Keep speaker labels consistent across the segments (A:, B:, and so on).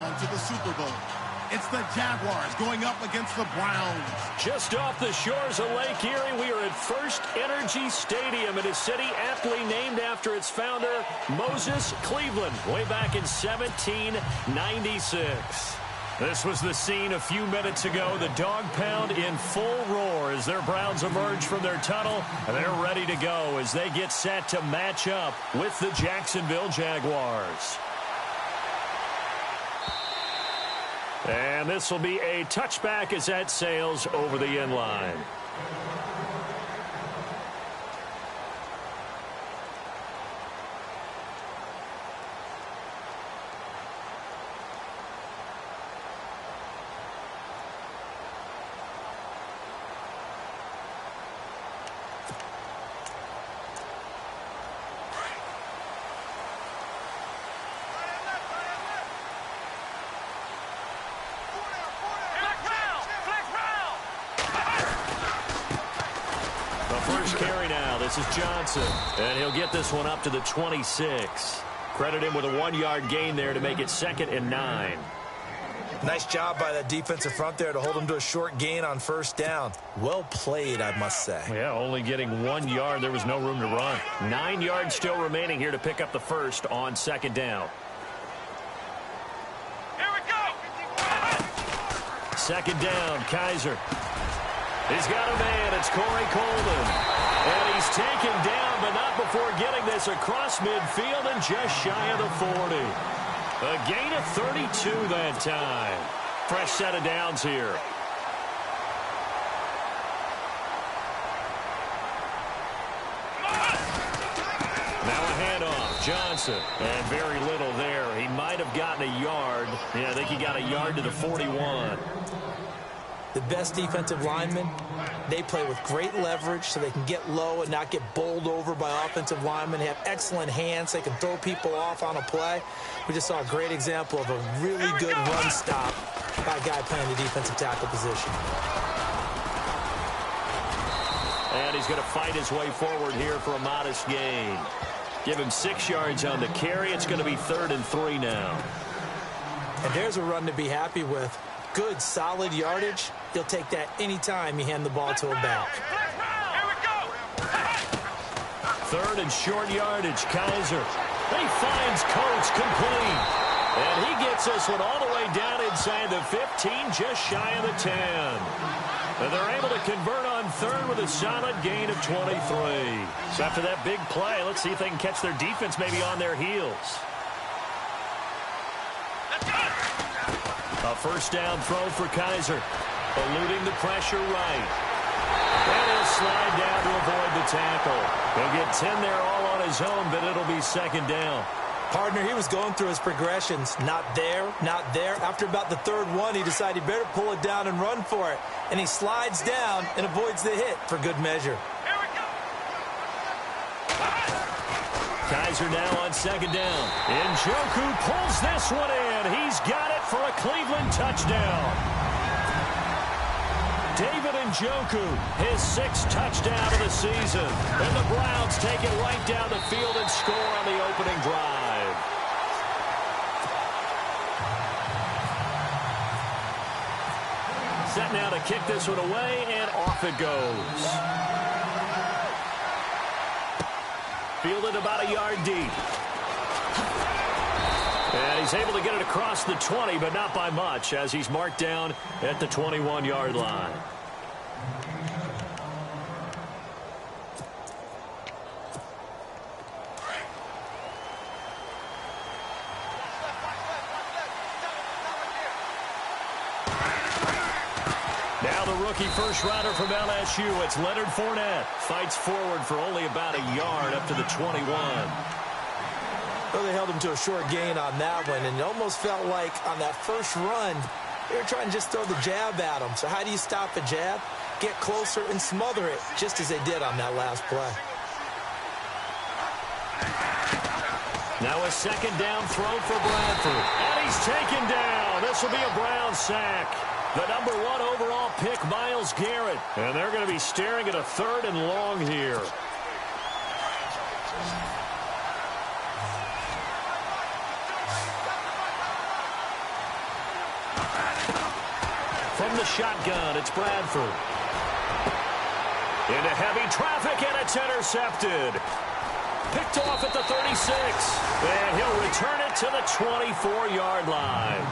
A: To the Super Bowl. It's the Jaguars going up against the Browns.
B: Just off the shores of Lake Erie, we are at First Energy Stadium in a city aptly named after its founder, Moses Cleveland, way back in 1796. This was the scene a few minutes ago. The dog pound in full roar as their Browns emerge from their tunnel. And they're ready to go as they get set to match up with the Jacksonville Jaguars. And this will be a touchback as that sails over the end line. This is Johnson, and he'll get this one up to the 26. Credit him with a 1-yard gain there to make it 2nd and 9.
C: Nice job by that defensive front there to hold him to a short gain on first down. Well played, I must say.
B: Yeah, only getting 1 yard. There was no room to run. 9 yards still remaining here to pick up the first on 2nd down.
D: Here we go!
B: 2nd down, Kaiser. He's got a man. It's Corey Coleman. And he's taken down, but not before getting this across midfield and just shy of the 40. A gain of 32 that time. Fresh set of downs here. Now a handoff. Johnson. And very little there. He might have gotten a yard. Yeah, I think he got a yard to the 41.
C: The best defensive linemen, they play with great leverage so they can get low and not get bowled over by offensive linemen. They have excellent hands. They can throw people off on a play. We just saw a great example of a really good run stop by a guy playing the defensive tackle position.
B: And he's going to fight his way forward here for a modest gain. Give him 6 yards on the carry. It's going to be 3rd and 3 now.
C: And there's a run to be happy with. Good, solid yardage. He'll take that anytime you hand the ball to a back.
D: Here we go!
B: 3rd and short yardage. Kaiser. He finds Coates complete. And he gets this one all the way down inside the 15, just shy of the 10. And they're able to convert on 3rd with a solid gain of 23. So after that big play, let's see if they can catch their defense maybe on their heels. A first down throw for Kaiser. Eluding the pressure right. And he'll slide down to avoid the tackle. He'll get 10 there all on his own, but it'll be 2nd down.
C: Partner, he was going through his progressions. Not there, not there. After about the 3rd one, he decided he better pull it down and run for it. And he slides down and avoids the hit for good measure.
D: Here we go!
B: Kaiser now on 2nd down. Njoku pulls this one in. He's got it for a Cleveland touchdown. David Njoku, his 6th touchdown of the season. And the Browns take it right down the field and score on the opening drive. Set now to kick this one away, and off it goes. Fielded about a yard deep. And he's able to get it across the 20, but not by much, as he's marked down at the 21-yard line. Now the rookie first-rounder from LSU, it's Leonard Fournette. Fights forward for only about a yard up to the 21.
C: Well, they held him to a short gain on that one, and it almost felt like on that first run, they were trying to just throw the jab at him. So how do you stop a jab? Get closer and smother it, just as they did on that last play.
B: Now a 2nd down throw for Bradford. And he's taken down. This will be a Brown sack. The number 1 overall pick, Myles Garrett. And they're going to be staring at a 3rd and long here. From the shotgun, it's Bradford. Into heavy traffic, and it's intercepted. Picked off at the 36. And he'll return it to the 24-yard line.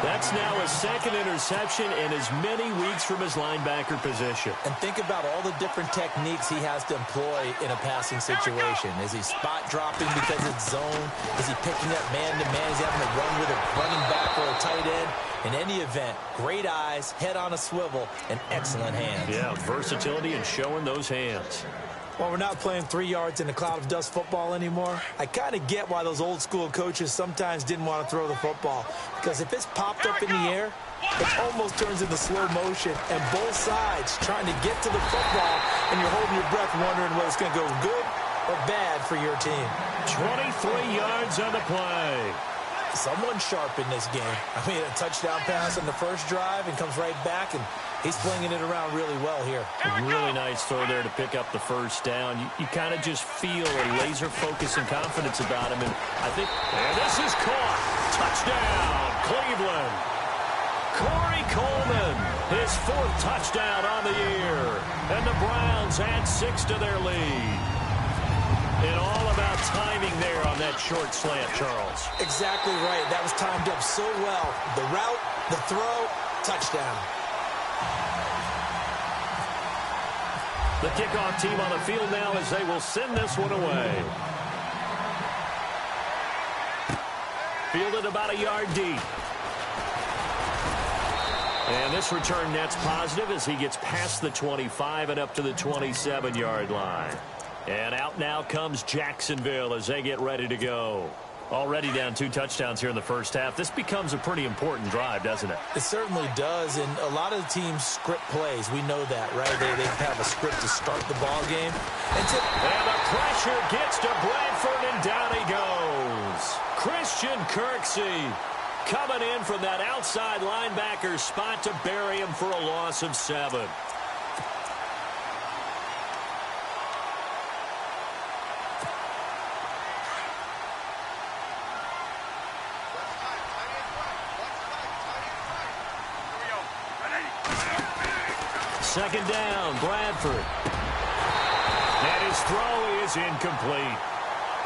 B: That's now his second interception in as many weeks from his linebacker position.
C: And think about all the different techniques he has to employ in a passing situation. Is he spot dropping because it's zone? Is he picking up man-to-man? Is he having to run with a running back or a tight end? In any event, great eyes, head on a swivel, and excellent hands.
B: Yeah, versatility and showing those hands.
C: Well, we're not playing 3 yards in a cloud of dust football anymore. I kind of get why those old school coaches sometimes didn't want to throw the football. Because if it's popped up in the air, it almost turns into slow motion. And both sides trying to get to the football, and you're holding your breath wondering whether it's going to go good or bad for your team.
B: 23 yards on the play.
C: Someone's sharp in this game. I mean, a touchdown pass on the first drive and comes right back, and he's flinging it around really well here.
B: A really nice throw there to pick up the first down. You kind of just feel a laser focus and confidence about him. And I think, and this is caught. Touchdown, Cleveland. Corey Coleman, his 4th touchdown on the year. And the Browns add 6 to their lead. And all about timing there on that short slant, Charles.
C: Exactly right. That was timed up so well. The route, the throw, touchdown.
B: The kickoff team on the field now as they will send this one away. Fielded about a yard deep. And this return net's positive as he gets past the 25 and up to the 27-yard line. And out now comes Jacksonville as they get ready to go. Already down 2 touchdowns here in the first half. This becomes a pretty important drive, doesn't it?
C: It certainly does, and a lot of the teams script plays. We know that, right? They have a script to start the ball game. And
B: the pressure gets to Bradford, and down he goes. Christian Kirksey coming in from that outside linebacker spot to bury him for a loss of 7. Second down, Bradford. And his throw is incomplete.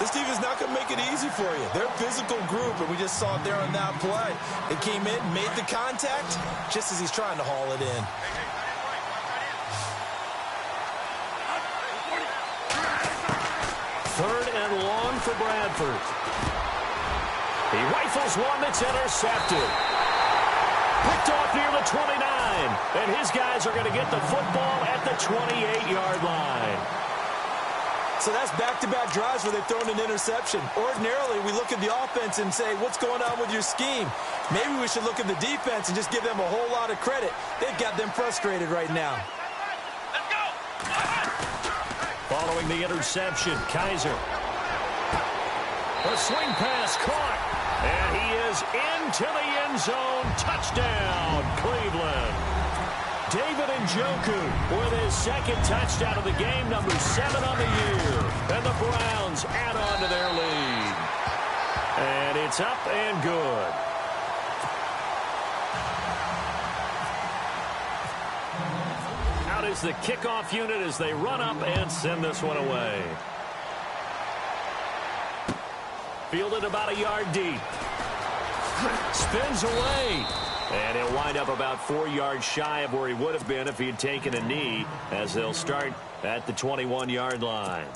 C: This team is not going to make it easy for you. They're a physical group, and we just saw it there on that play. They came in, made the contact, just as he's trying to haul it in.
B: Third and long for Bradford. He rifles one that's intercepted. Picked off near the 29. And his guys are going to get the football at the 28-yard line.
C: So that's back-to-back drives where they've thrown an interception. Ordinarily, we look at the offense and say, what's going on with your scheme? Maybe we should look at the defense and just give them a whole lot of credit. They've got them frustrated right now.
D: Let's go!
B: Following the interception, Kaiser. A swing pass caught. And he is into the end zone. Touchdown, Cleveland. David Njoku with his second touchdown of the game, number 7 on the year. And the Browns add on to their lead. And it's up and good. Out is the kickoff unit as they run up and send this one away. Fielded about a yard deep. Spins away. And he'll wind up about 4 yards shy of where he would have been if he had taken a knee, as they'll start at the 21-yard line.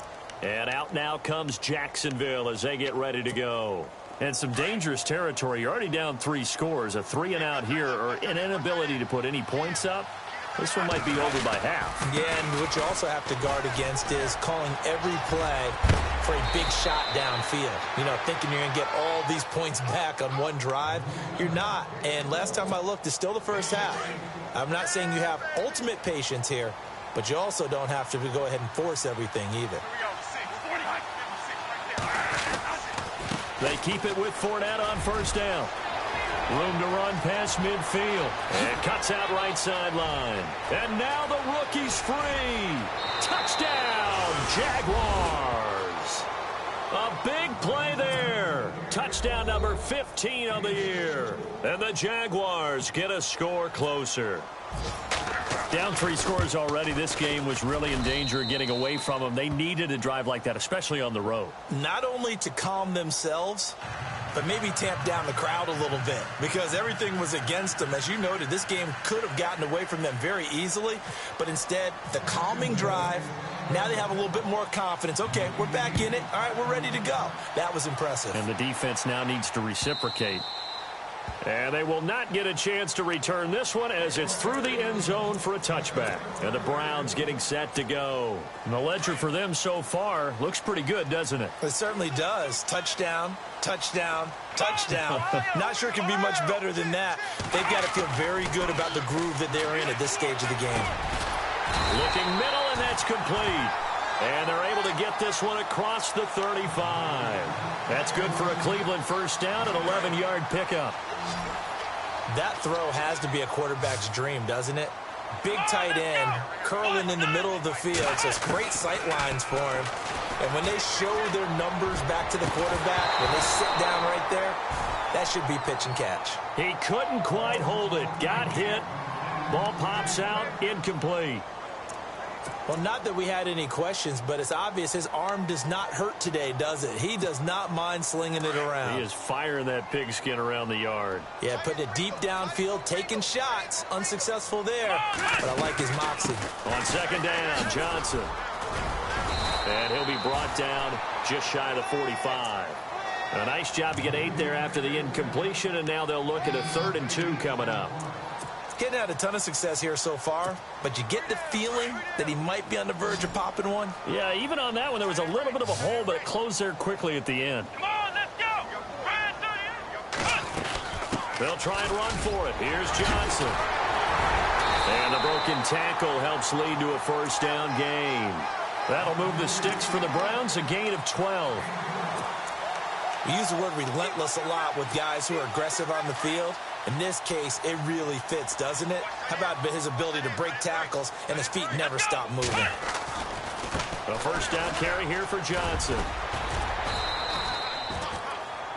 B: And out now comes Jacksonville as they get ready to go. And some dangerous territory. You're already down 3 scores. A 3-and-out here, or an inability to put any points up. This one might be over by half.
C: Yeah, and what you also have to guard against is calling every play for a big shot downfield. You know, thinking you're going to get all these points back on one drive. You're not. And last time I looked, it's still the first half. I'm not saying you have ultimate patience here, but you also don't have to go ahead and force everything either.
B: They keep it with Fournette on first down. Room to run past midfield. And cuts out right sideline. And now the rookie's free. Touchdown, Jaguars. A big play there. touchdown number 15 on the year. And the Jaguars get a score closer. Down 3 scores already. This game was really in danger of getting away from them. They needed a drive like that, especially on the road.
C: Not only to calm themselves, but maybe tamp down the crowd a little bit because everything was against them. As you noted, this game could have gotten away from them very easily, but instead, the calming drive, now they have a little bit more confidence. Okay, we're back in it. All right, we're ready to go. That was impressive.
B: And the defense now needs to reciprocate. And they will not get a chance to return this one as it's through the end zone for a touchback. And the Browns getting set to go. And the ledger for them so far looks pretty good, doesn't it?
C: It certainly does. Touchdown, touchdown, touchdown. Not sure it can be much better than that. They've got to feel very good about the groove that they're in at this stage of the game.
B: Looking middle, and that's complete. And they're able to get this one across the 35. That's good for a Cleveland first down, an 11-yard pickup.
C: That throw has to be a quarterback's dream, doesn't it? Big tight end, curling in the middle of the field, so it's great sight lines for him. And when they show their numbers back to the quarterback, when they sit down right there, that should be pitch and catch.
B: He couldn't quite hold it. Got hit. Ball pops out, incomplete.
C: Well, not that we had any questions, but it's obvious his arm does not hurt today, does it? He does not mind slinging it around.
B: He is firing that pigskin around the yard.
C: Yeah, putting it deep downfield, taking shots. Unsuccessful there, but I like his moxie.
B: On second down, Johnson. And he'll be brought down just shy of the 45. A nice job to get 8 there after the incompletion, and now they'll look at a 3rd and 2 coming up.
C: Getting out a ton of success here so far, but you get the feeling that he might be on the verge of popping one.
B: Yeah, even on that one, there was a little bit of a hole, but it closed there quickly at the end.
D: Come on, let's go.
B: They'll try and run for it. Here's Johnson. And the broken tackle helps lead to a first down gain. That'll move the sticks for the Browns, a gain of 12.
C: We use the word relentless a lot with guys who are aggressive on the field. In this case, it really fits, doesn't it? How about his ability to break tackles and his feet never stop moving?
B: A first down carry here for Johnson.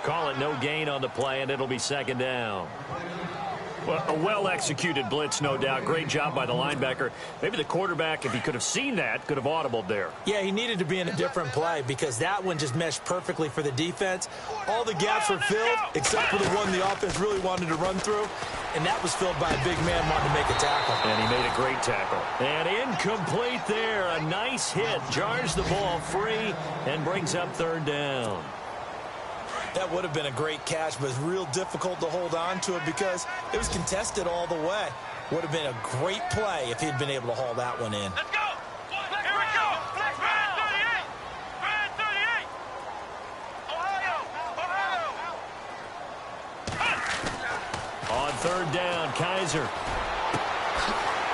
B: Call it no gain on the play, and it'll be second down. Well, a well-executed blitz, no doubt. Great job by the linebacker. Maybe the quarterback, if he could have seen that, could have audibled there.
C: Yeah, he needed to be in a different play because that one just meshed perfectly for the defense. All the gaps were filled except for the one the offense really wanted to run through, and that was filled by a big man wanting to make a tackle.
B: And he made a great tackle. And incomplete there. A nice hit. Jars the ball free and brings up 3rd down.
C: That would have been a great catch, but it's real difficult to hold on to it because it was contested all the way. Would have been a great play if he'd been able to haul that one in.
D: Let's go. Here we go. Flex Brand 38. Brand 38. Ohio.
B: On 3rd down, Kaiser.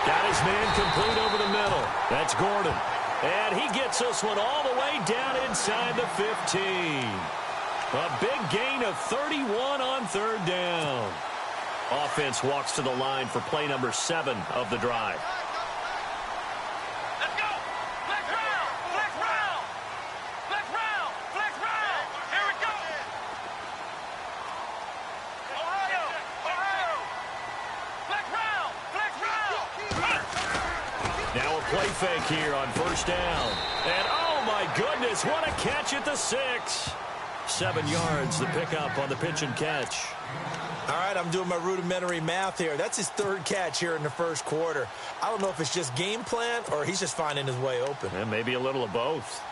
B: Got his man complete over the middle. That's Gordon. And he gets this one all the way down inside the 15. A big gain of 31 on 3rd down. Offense walks to the line for play number 7 of the drive.
D: Let's go. Flex round. Flex round. Flex round. Flex round. Here we go. Ohio. Ohio. Flex round. Flex round.
B: Now a play fake here on first down. And oh my goodness, what a catch at the 6. 7 yards, the pickup on the pitch and catch.
C: All right, I'm doing my rudimentary math here. That's his 3rd catch here in the first quarter. I don't know if it's just game plan or he's just finding his way open.
B: And maybe a little of both.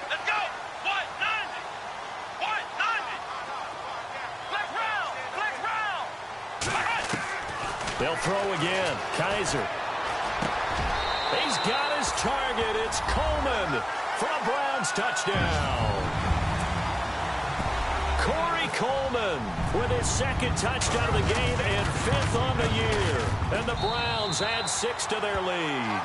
D: Let's go. What? 90. What? 90. Flex round. Flex round.
B: They'll throw again. Kaiser. He's got his target. It's Coleman for a Browns touchdown. Corey Coleman with his 2nd touchdown of the game and 5th on the year. And the Browns add 6 to their lead.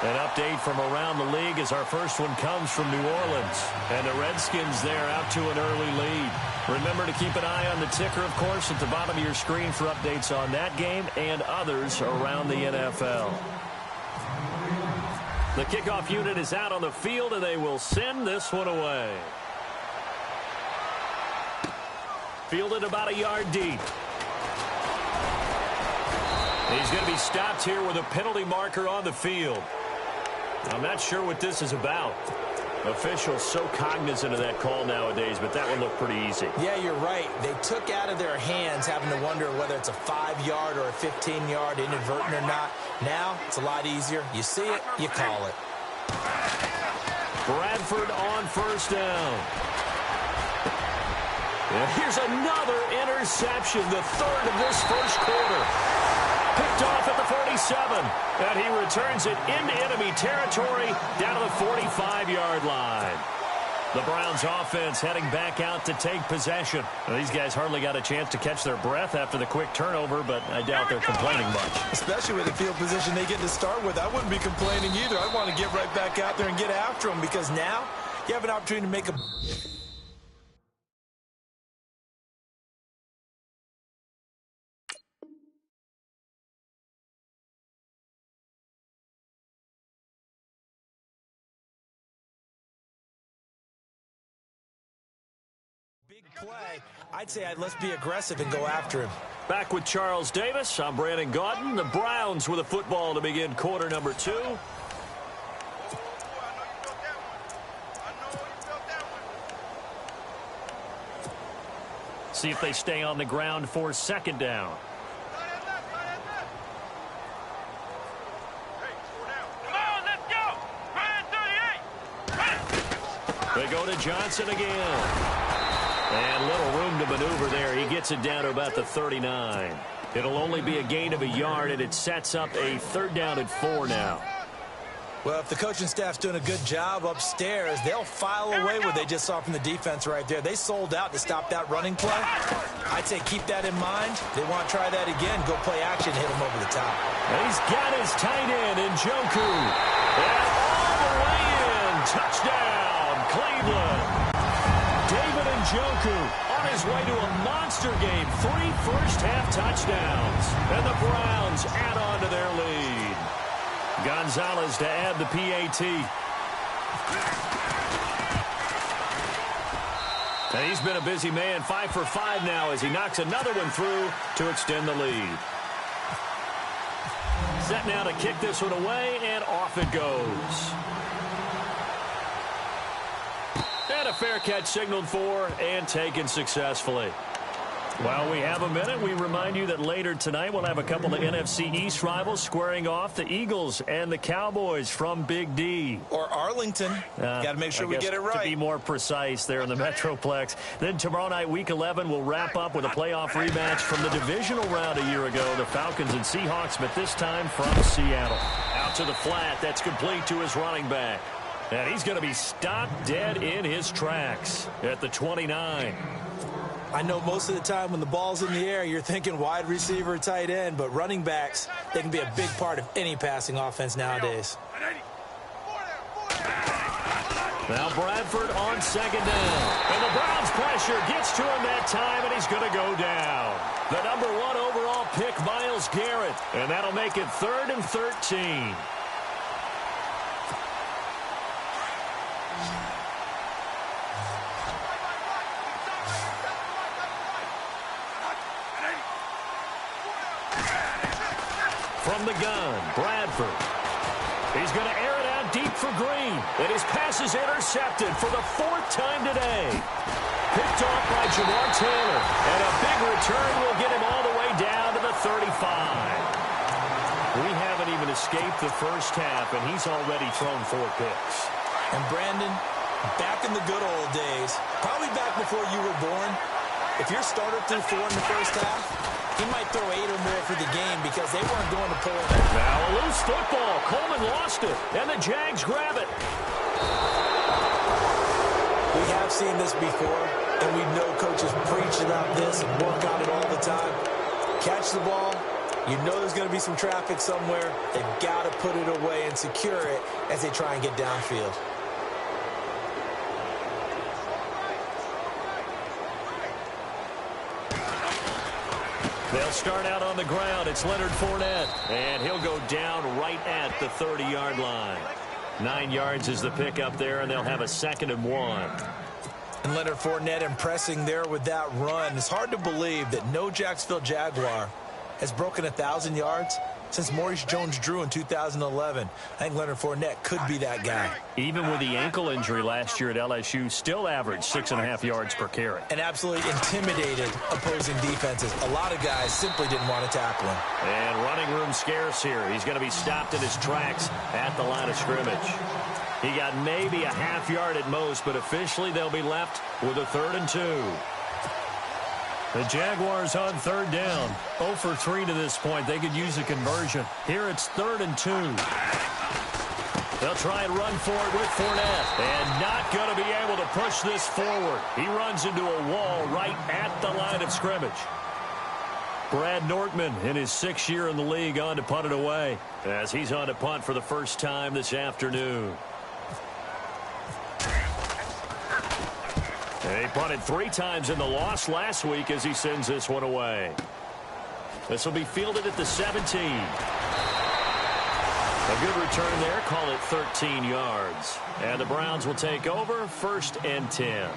B: An update from around the league as our first one comes from New Orleans. And the Redskins there out to an early lead. Remember to keep an eye on the ticker, of course, at the bottom of your screen for updates on that game and others around the NFL. The kickoff unit is out on the field, and they will send this one away. Fielded about a yard deep. He's going to be stopped here with a penalty marker on the field. I'm not sure what this is about. Officials so cognizant of that call nowadays, but that one looked pretty easy.
C: Yeah, you're right. They took out of their hands having to wonder whether it's a 5-yard or a 15-yard, inadvertent or not. Now, it's a lot easier. You see it, you call it.
B: Bradford on first down. And here's another interception, the third of this first quarter. Picked off at the 47, and he returns it into enemy territory down to the 45-yard line. The Browns offense heading back out to take possession. Well, these guys hardly got a chance to catch their breath after the quick turnover, but I doubt they're complaining much.
C: Especially with the field position they get to start with. I wouldn't be complaining either. I want to get right back out there and get after them because now you have an opportunity to make a big play. I'd say let's be aggressive and go after him.
B: Back with Charles Davis. I'm Brandon Gaudin. The Browns with a football to begin quarter number 2. See if they stay on the ground for second down. They go to Johnson again. And little room to maneuver there. He gets it down to about the 39. It'll only be a gain of a yard, and it sets up a third down and 4 now.
C: Well, if the coaching staff's doing a good job upstairs, they'll file away what they just saw from the defense right there. They sold out to stop that running play. I'd say keep that in mind. They want to try that again. Go play action, hit them over the top.
B: And he's got his tight end in Njoku. And all the way in. Touchdown, Cleveland. David Njoku on his way to a monster game. 3 first-half touchdowns. And the Browns add on to their lead. Gonzalez to add the PAT. And he's been a busy man. 5 for 5 now as he knocks another one through to extend the lead. Set now to kick this one away, and off it goes. And a fair catch signaled for and taken successfully. While we have a minute, we remind you that later tonight we'll have a couple of NFC East rivals squaring off, the Eagles and the Cowboys from Big D.
C: Or Arlington. Got to make sure we get it right.
B: To be more precise there in the Metroplex. Then tomorrow night, Week 11, we'll wrap up with a playoff rematch from the divisional round a year ago, the Falcons and Seahawks, but this time from Seattle. Out to the flat, that's complete to his running back. And he's going to be stopped dead in his tracks at the 29.
C: I know most of the time when the ball's in the air, you're thinking wide receiver, tight end, but running backs, they can be a big part of any passing offense nowadays.
B: Now Bradford on second down. And the Browns pressure gets to him that time, and he's going to go down. The number 1 overall pick, Myles Garrett. And that'll make it 3rd and 13. From the gun, Bradford. He's going to air it out deep for Green. And his pass is intercepted for the 4th time today. Picked off by Jamar Taylor. And a big return will get him all the way down to the 35. We haven't even escaped the first half, and he's already thrown 4 picks.
C: And Brandon, back in the good old days, probably back before you were born, if your starter threw 4 in the first half, he might throw 8 or more for the game because they weren't going to pull it out.
B: Now a loose football. Coleman lost it, and the Jags grab it.
C: We have seen this before, and we know coaches preach about this and work on it all the time. Catch the ball. You know there's going to be some traffic somewhere. They've got to put it away and secure it as they try and get downfield.
B: They'll start out on the ground. It's Leonard Fournette, and he'll go down right at the 30-yard line. 9 yards is the pickup there, and they'll have a 2nd and 1.
C: And Leonard Fournette impressing there with that run. It's hard to believe that no Jacksonville Jaguar has broken 1,000 yards since Maurice Jones-Drew in 2011. I think Leonard Fournette could be that guy.
B: Even with the ankle injury last year at LSU, still averaged 6.5 yards per carry.
C: And absolutely intimidated opposing defenses. A lot of guys simply didn't want to tackle him.
B: And running room scarce here. He's going to be stopped in his tracks at the line of scrimmage. He got maybe a half yard at most, but officially they'll be left with a 3rd and 2. The Jaguars on 3rd down. 0 for 3 to this point. They could use a conversion. Here it's 3rd and 2. They'll try and run for it with Fournette. And not going to be able to push this forward. He runs into a wall right at the line of scrimmage. Brad Nortman in his 6th year in the league on to punt it away, as he's on to punt for the first time this afternoon. He punted 3 times in the loss last week as he sends this one away. This will be fielded at the 17. A good return there. Call it 13 yards. And the Browns will take over 1st and 10.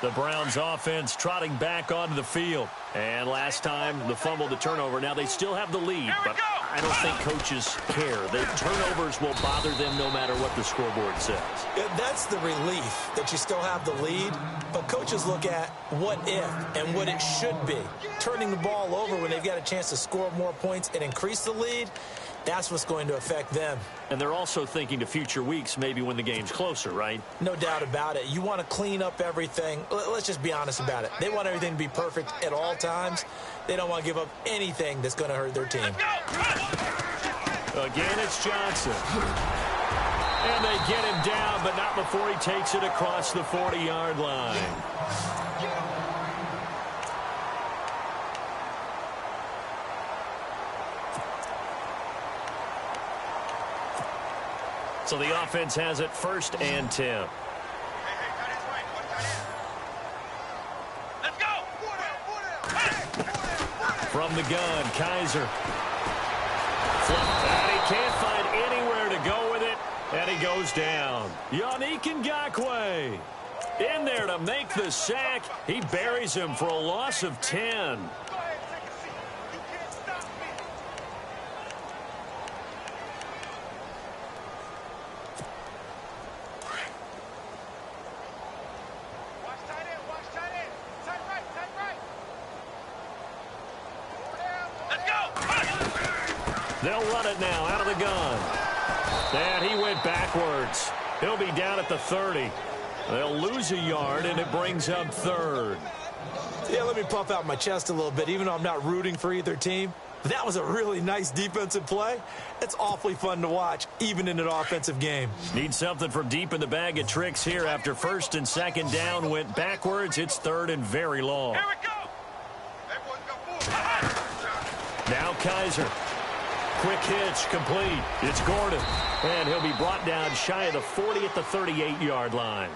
B: The Browns offense trotting back onto the field. And last time, the fumble, the turnover. Now they still have the lead, but I don't think coaches care. The turnovers will bother them no matter what the scoreboard says.
C: Yeah, that's the relief that you still have the lead, but coaches look at what if and what it should be. Turning the ball over when they've got a chance to score more points and increase the lead, that's what's going to affect them.
B: And they're also thinking to future weeks, maybe when the game's closer, right?
C: No doubt about it. You want to clean up everything. Let's just be honest about it. They want everything to be perfect at all times. They don't want to give up anything that's going to hurt their team.
B: Again, it's Johnson. And they get him down, but not before he takes it across the 40-yard line. So the offense has it 1st and 10.
D: Let's go.
B: From the gun, Kaiser. And he can't find anywhere to go with it, and he goes down. Yannick Ngakoue in there to make the sack. He buries him for a loss of 10. They'll run it now out of the gun. And he went backwards. He'll be down at the 30. They'll lose a yard, and it brings up 3rd.
C: Yeah, let me puff out my chest a little bit, even though I'm not rooting for either team. That was a really nice defensive play. It's awfully fun to watch, even in an offensive game.
B: Need something from deep in the bag of tricks here after 1st and 2nd down went backwards. It's 3rd and very long.
D: Here we go.
B: Now Kaiser. Quick hitch, complete. It's Gordon. And he'll be brought down shy of the 40 at the 38-yard line.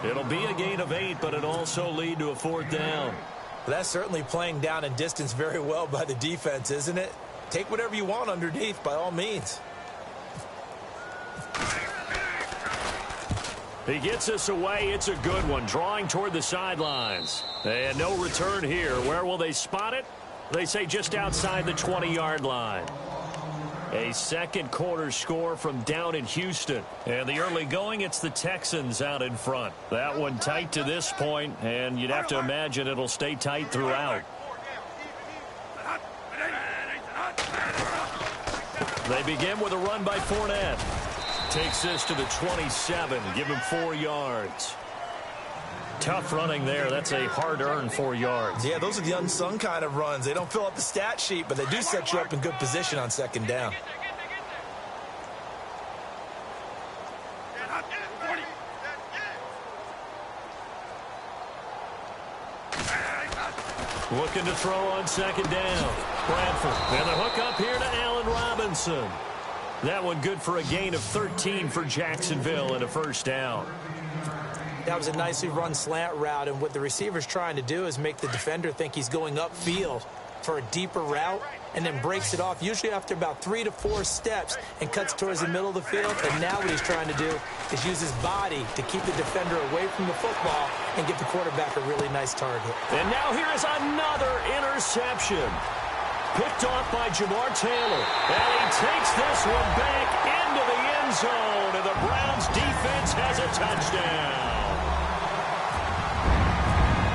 B: It'll be a gain of 8, but it'll also lead to a 4th down.
C: That's certainly playing down and distance very well by the defense, isn't it? Take whatever you want underneath, by all means.
B: He gets us away. It's a good one. Drawing toward the sidelines. And no return here. Where will they spot it? They say just outside the 20-yard line. A second quarter score from down in Houston. And the early going, it's the Texans out in front. That one tight to this point, and you'd have to imagine it'll stay tight throughout. They begin with a run by Fournette. Takes this to the 27, give him 4 yards. Tough running there. That's a hard-earned 4 yards.
C: Yeah, those are the unsung kind of runs. They don't fill up the stat sheet, but they do set you up in good position on 2nd down.
B: Looking to throw on 2nd down. Bradford. And the hook up here to Allen Robinson. That one good for a gain of 13 for Jacksonville and a 1st down.
C: That was a nicely run slant route, and what the receiver's trying to do is make the defender think he's going upfield for a deeper route and then breaks it off, usually after about 3 to 4 steps, and cuts towards the middle of the field. And now what he's trying to do is use his body to keep the defender away from the football and give the quarterback a really nice target.
B: And now here is another interception. Picked off by Jamar Taylor. And he takes this one back into the end zone. And the Browns defense has a touchdown.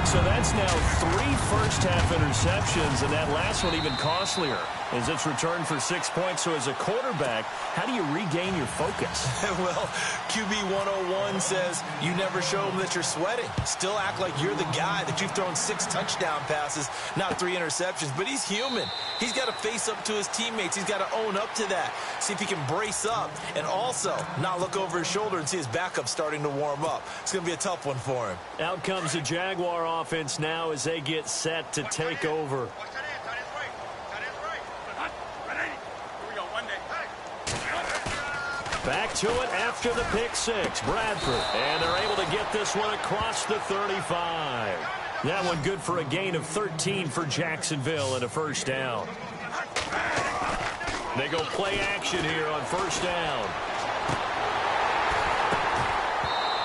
B: So that's now 3 first-half interceptions, and that last one even costlier as it's returned for 6 points. So as a quarterback, how do you regain your focus?
C: Well, QB 101 says you never show them that you're sweating. Still act like you're the guy, that you've thrown 6 touchdown passes, not 3 interceptions. But he's human. He's got to face up to his teammates. He's got to own up to that. See if he can brace up and also not look over his shoulder and see his backup starting to warm up. It's going to be a tough one for him.
B: Out comes the Jaguar offense now as they get set to take over. Back to it after the pick six. Bradford. And they're able to get this one across the 35. That one good for a gain of 13 for Jacksonville and a first down. They go play action here on first down.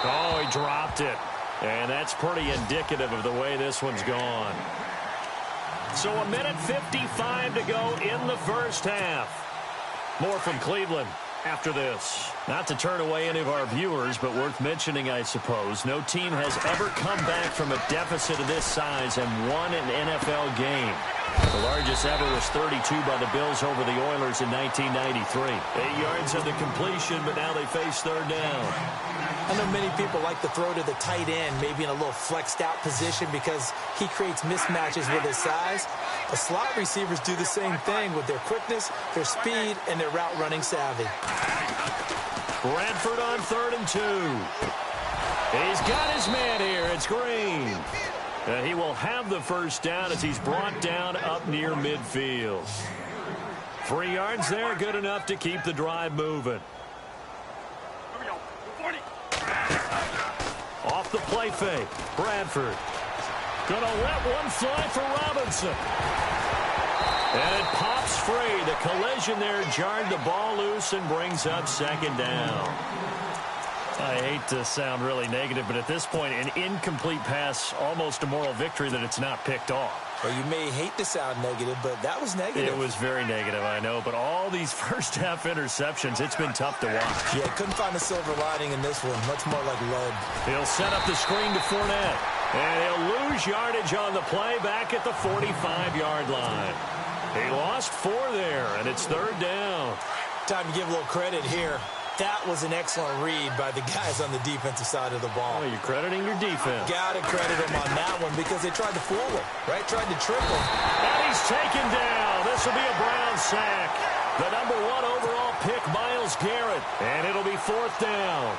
B: Oh, he dropped it. And that's pretty indicative of the way this one's gone. So 1:55 to go in the first half. More from Cleveland after this. Not to turn away any of our viewers, but worth mentioning, I suppose, no team has ever come back from a deficit of this size and won an NFL game. The largest ever was 32 by the Bills over the Oilers in 1993. 8 yards on the completion, but now they face third down.
C: I know many people like to throw to the tight end, maybe in a little flexed out position because he creates mismatches with his size. The slot receivers do the same thing with their quickness, their speed, and their route running savvy.
B: Bradford on 3rd and 2. He's got his man here. It's Green. He will have the first down as he's brought down up near midfield. 3 yards there, good enough to keep the drive moving. Off the play fake. Bradford. Gonna let one fly for Robinson. And it pops free. The collision there jarred the ball loose and brings up second down. I hate to sound really negative, but at this point, an incomplete pass, almost a moral victory that it's not picked off.
C: Well, you may hate to sound negative, but that was negative.
B: It was very negative, I know. But all these first-half interceptions, it's been tough to watch.
C: Yeah, couldn't find a silver lining in this one. Much more like lead.
B: He'll set up the screen to Fournette. And he'll lose yardage on the play back at the 45-yard line. He lost 4 there, and it's third down.
C: Time to give a little credit here. That was an excellent read by the guys on the defensive side of the ball.
B: Oh, you're crediting your defense.
C: Got to credit them on that one because they tried to fool him, right? Tried to trick him.
B: And he's taken down. This will be a Brown sack. The #1 overall pick, Myles Garrett. And it'll be 4th down.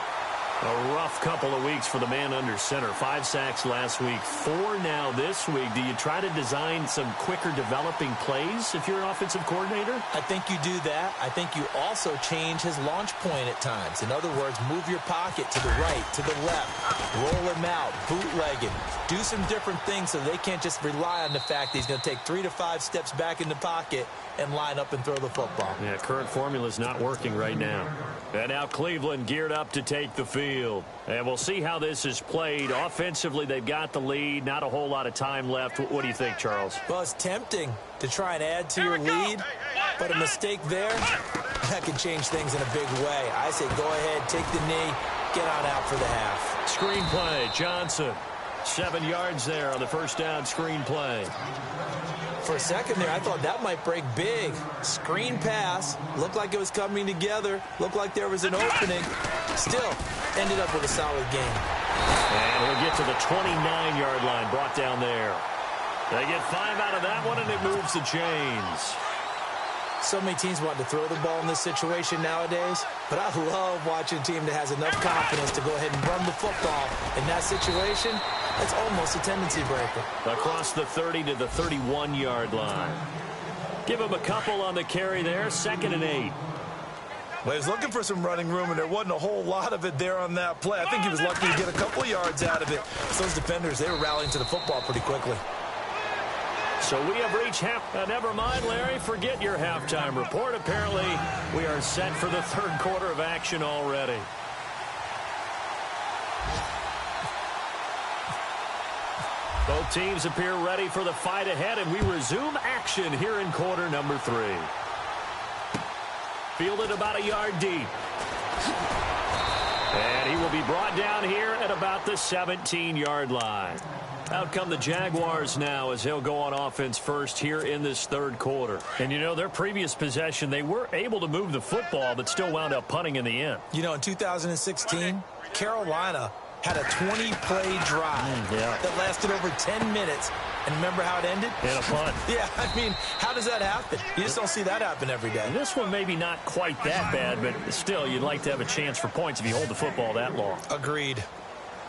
B: A rough couple of weeks for the man under center. 5 sacks last week, 4 now this week. Do you try to design some quicker developing plays if you're an offensive coordinator?
C: I think you do that. I think you also change his launch point at times. In other words, move your pocket to the right, to the left, roll him out, bootleg him. Do some different things so they can't just rely on the fact that he's going to take 3 to 5 steps back in the pocket and line up and throw the football.
B: Yeah, current formula is not working right now. And now Cleveland geared up to take the field. And we'll see how this is played. Offensively, they've got the lead. Not a whole lot of time left. What do you think, Charles?
C: Well, it's tempting to try and add to your lead, but a mistake there, that can change things in a big way. I say go ahead, take the knee, get on out for the half.
B: Screen play, Johnson. 7 yards there on the first down screen play.
C: For a second there, I thought that might break big. Screen pass. Looked like it was coming together. Looked like there was an opening. Still, ended up with a solid game.
B: And we'll get to the 29-yard line, brought down there. They get 5 out of that one, and it moves the chains.
C: So many teams want to throw the ball in this situation nowadays, but I love watching a team that has enough confidence to go ahead and run the football. In that situation, it's almost a tendency breaker. Across
B: the 30 to the 31-yard line. Give him a couple on the carry there, 2nd and 8.
C: Well, he was looking for some running room, and there wasn't a whole lot of it there on that play. I think he was lucky to get a couple yards out of it. So those defenders, they were rallying to the football pretty quickly.
B: So we have reached never mind, Larry. Forget your halftime report. Apparently, we are set for the third quarter of action already. Both teams appear ready for the fight ahead, and we resume action here in quarter number 3. Fielded about a yard deep. And he will be brought down here at about the 17-yard line. Out come the Jaguars now as they'll go on offense first here in this third quarter. And, you know, their previous possession, they were able to move the football but still wound up punting in the end.
C: You know, in 2016, Carolina had a 20-play drive that lasted over 10 minutes. And remember how it ended?
B: In a punt.
C: Yeah, I mean, how does that happen? You just don't see that happen every day.
B: This one maybe not quite that bad, but still, you'd like to have a chance for points if you hold the football that long.
C: Agreed.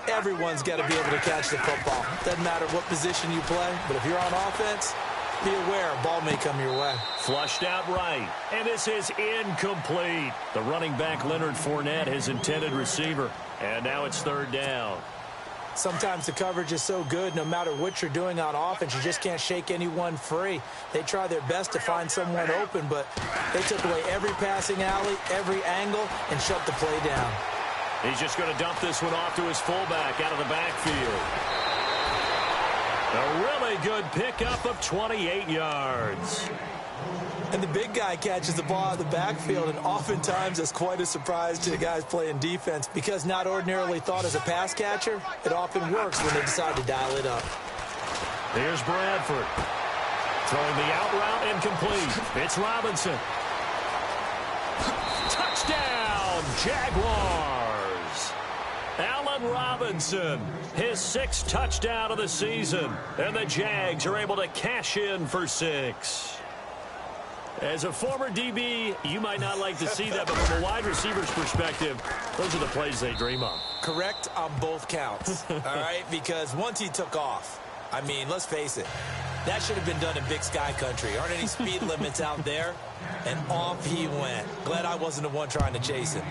C: Everyone's got to be able to catch the football. Doesn't matter what position you play, but if you're on offense, be aware a ball may come your way.
B: Flushed out right, and this is incomplete. The running back, Leonard Fournette, his intended receiver. And now it's third down.
C: Sometimes the coverage is so good, no matter what you're doing on offense, you just can't shake anyone free. They try their best to find someone open, but they took away every passing alley, every angle, and shut the play down.
B: He's just going to dump this one off to his fullback out of the backfield. A really good pickup of 28 yards.
C: And the big guy catches the ball out of the backfield, and oftentimes it's quite a surprise to the guys playing defense because not ordinarily thought as a pass catcher, it often works when they decide to dial it up.
B: Here's Bradford. Throwing the out route incomplete. It's Robinson. Touchdown, Jaguars. Allen Robinson, his 6th touchdown of the season. And the Jags are able to cash in for 6. As a former DB, you might not like to see that, but from a wide receiver's perspective, those are the plays they dream of.
C: Correct on both counts, all right? Because once he took off, I mean, let's face it, that should have been done in Big Sky country. Aren't any speed limits out there? And off he went. Glad I wasn't the one trying to chase him.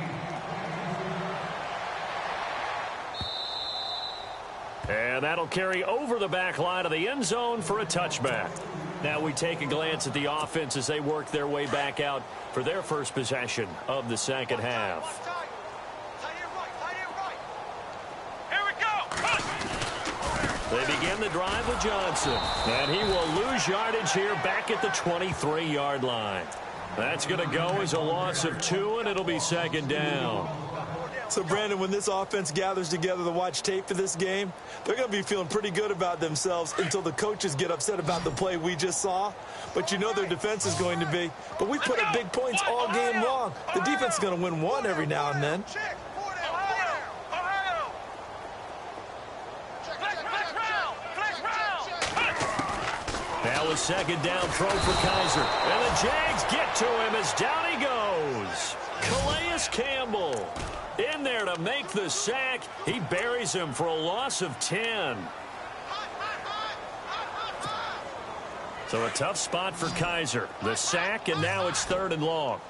B: And that'll carry over the back line of the end zone for a touchback. Now we take a glance at the offense as they work their way back out for their first possession of the second half.
D: Here we go.
B: They begin the drive with Johnson. And he will lose yardage here back at the 23-yard line. That's going to go as a loss of 2, and it'll be second down.
C: So, Brandon, when this offense gathers together to watch tape for this game, they're going to be feeling pretty good about themselves until the coaches get upset about the play we just saw. But you know their defense is going to be. But we put up big points all game long. The defense is going to win one every now and then.
B: Now a second down throw for Kaiser. And the Jags get to him as down he goes. Calais Campbell in there to make the sack. He buries him for a loss of 10. So a tough spot for Kaiser. The sack, and now it's 3rd and long.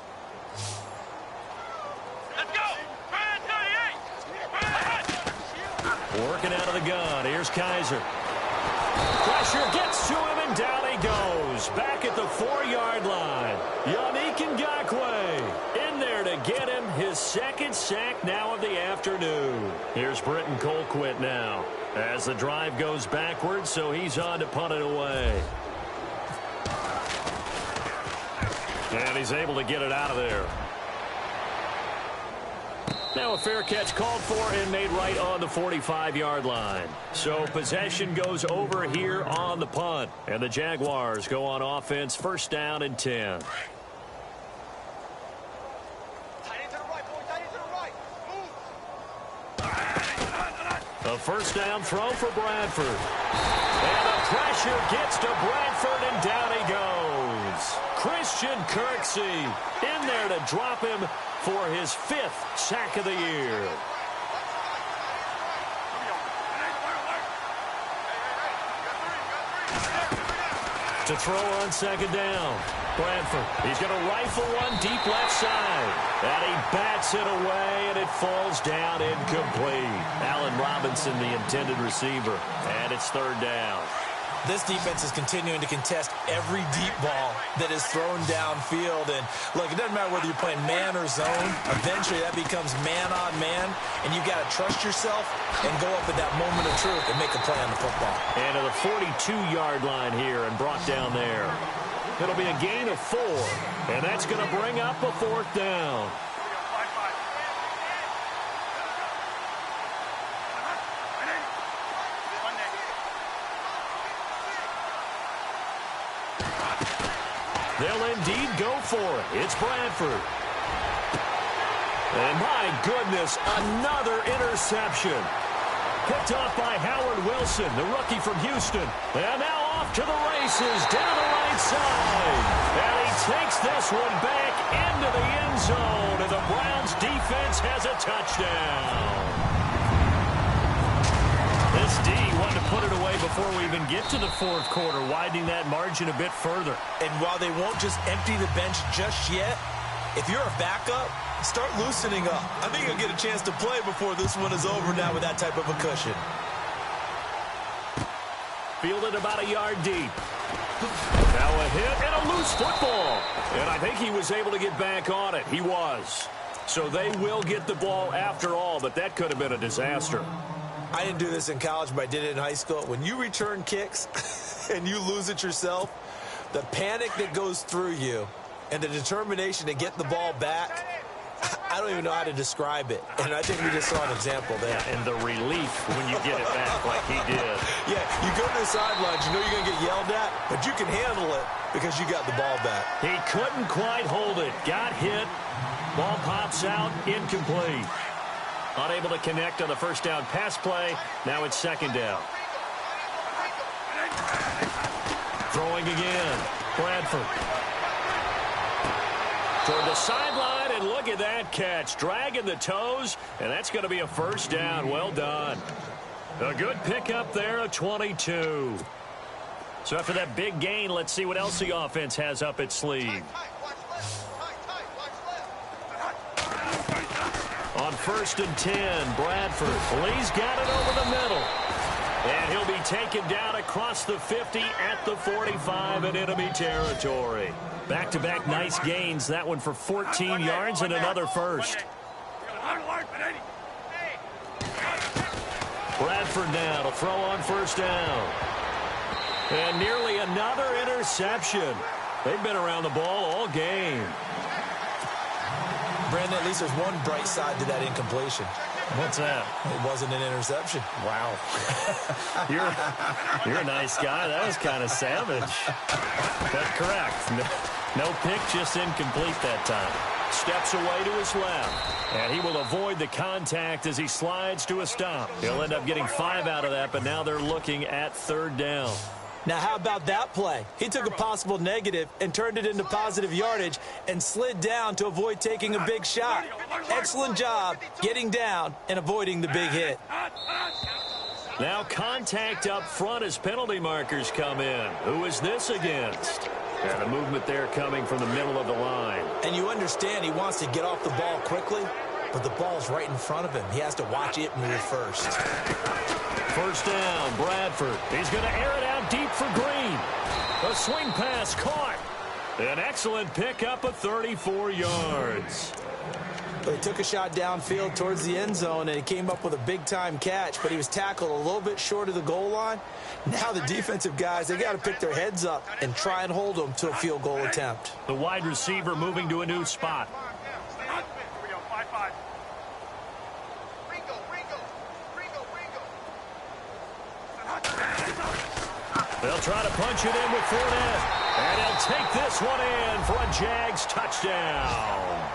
D: Let's go.
B: Working out of the gun. Here's Kaiser. Pressure gets to him, and down he goes. Back at the 4-yard line. Yannick Ngakoue in there to get him his 2nd sack now of the afternoon. Here's Britton Colquitt now as the drive goes backwards, so he's on to punt it away. And he's able to get it out of there. Now a fair catch called for and made right on the 45-yard line. So possession goes over here on the punt. And the Jaguars go on offense, 1st down and 10. A 1st down throw for Bradford. And the pressure gets to Bradford, and down he goes. Christian Kirksey in there to drop him for his 5th sack of the year. To throw on 2nd down. Bradford, he's going to rifle one deep left side. And he bats it away, and it falls down incomplete. Allen Robinson, the intended receiver. And it's 3rd down.
C: This defense is continuing to contest every deep ball that is thrown downfield. And, look, it doesn't matter whether you're playing man or zone. Eventually, that becomes man on man, and you've got to trust yourself and go up at that moment of truth and make a play on the football.
B: And to the 42-yard line here and brought down there. It'll be a gain of 4, and that's going to bring up a 4th down. They'll indeed go for it. It's Bradford. And my goodness, another interception. Picked off by Howard Wilson, the rookie from Houston. And now off to the races down the right side. And he takes this one back into the end zone. And the Browns defense has a touchdown. This D wanted to put it away before we even get to the 4th quarter, widening that margin a bit further.
C: And while they won't just empty the bench just yet, if you're a backup, start loosening up. I think you'll get a chance to play before this one is over now with that type of a cushion.
B: Fielded about a yard deep. Now a hit and a loose football. And I think he was able to get back on it. He was. So they will get the ball after all, but that could have been a disaster.
C: I didn't do this in college, but I did it in high school. When you return kicks and you lose it yourself, the panic that goes through you and the determination to get the ball back, I don't even know how to describe it. And I think we just saw an example there.
B: Yeah, and the relief when you get it back like he did.
C: Yeah, you go to the sidelines, you know you're going to get yelled at, but you can handle it because you got the ball back.
B: He couldn't quite hold it. Got hit. Ball pops out. Incomplete. Unable to connect on the first down pass play. Now it's 2nd down. Throwing again. Bradford. Toward the sideline, and look at that catch. Dragging the toes, and that's going to be a 1st down. Well done. A good pickup there, a 22. So after that big gain, let's see what else the offense has up its sleeve. On 1st and 10, Bradford. Lee's got it over the middle. And he'll be taken down across the 50 at the 45 in enemy territory. Back-to-back nice gains. That one for 14 yards and another 1st. Bradford now to throw on 1st down. And nearly another interception. They've been around the ball all game.
C: Brandon, at least there's one bright side to that incompletion.
B: What's that?
C: It wasn't an interception.
B: Wow. You're a nice guy. That was kind of savage. But correct. No pick, just incomplete that time. Steps away to his left. And he will avoid the contact as he slides to a stop. He'll end up getting 5 out of that, but now they're looking at 3rd down.
C: Now, how about that play? He took a possible negative and turned it into positive yardage and slid down to avoid taking a big shot. Excellent job getting down and avoiding the big hit.
B: Now contact up front as penalty markers come in. Who is this against? And a movement there coming from the middle of the line.
C: And you understand he wants to get off the ball quickly, but the ball's right in front of him. He has to watch it move first.
B: 1st down, Bradford. He's going to air it out deep for Green. A swing pass caught. An excellent pickup of 34 yards.
C: But he took a shot downfield towards the end zone, and he came up with a big-time catch, but he was tackled a little bit short of the goal line. Now the defensive guys, they got to pick their heads up and try and hold them to a field goal attempt.
B: The wide receiver moving to a new spot. They'll try to punch it in with Fournette. And he'll take this one in for a Jags touchdown.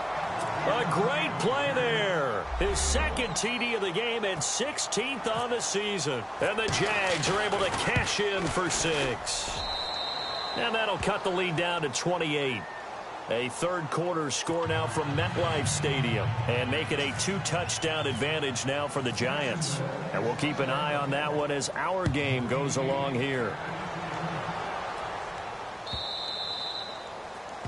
B: A great play there. His 2nd TD of the game and 16th on the season. And the Jags are able to cash in for 6. And that'll cut the lead down to 28. A 3rd quarter score now from MetLife Stadium. And make it a 2-touchdown advantage now for the Giants. And we'll keep an eye on that one as our game goes along here.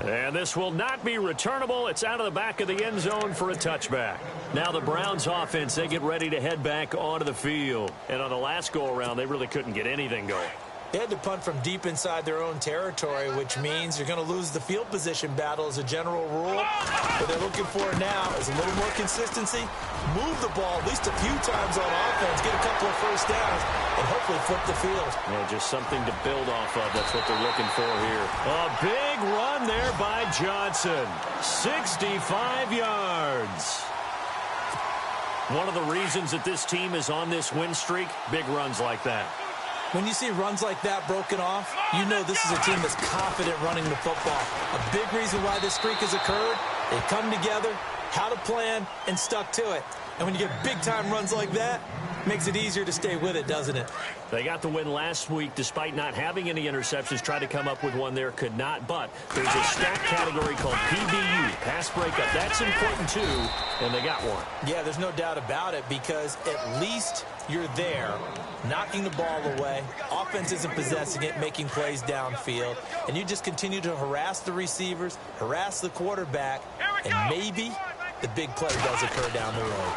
B: And this will not be returnable. It's out of the back of the end zone for a touchback. Now the Browns offense, they get ready to head back onto the field. And on the last go-around, they really couldn't get anything going.
C: They had to punt from deep inside their own territory, which means you're going to lose the field position battle as a general rule. What they're looking for now is a little more consistency, move the ball at least a few times on offense, get a couple of first downs, and hopefully flip the field.
B: Yeah, just something to build off of. That's what they're looking for here. A big run there by Johnson. 65 yards. One of the reasons that this team is on this win streak, big runs like that.
C: When you see runs like that broken off, you know this is a team that's confident running the football. A big reason why this streak has occurred, they've come together, had a plan, and stuck to it. And when you get big-time runs like that, it makes it easier to stay with it, doesn't it?
B: They got the win last week despite not having any interceptions. Tried to come up with one there, could not. But there's a stat category called PBU, pass breakup. That's important, too, and they got one.
C: Yeah, there's no doubt about it because at least you're there, knocking the ball away. Offense isn't possessing it, making plays downfield. And you just continue to harass the receivers, harass the quarterback, and maybe the big play does occur down the road.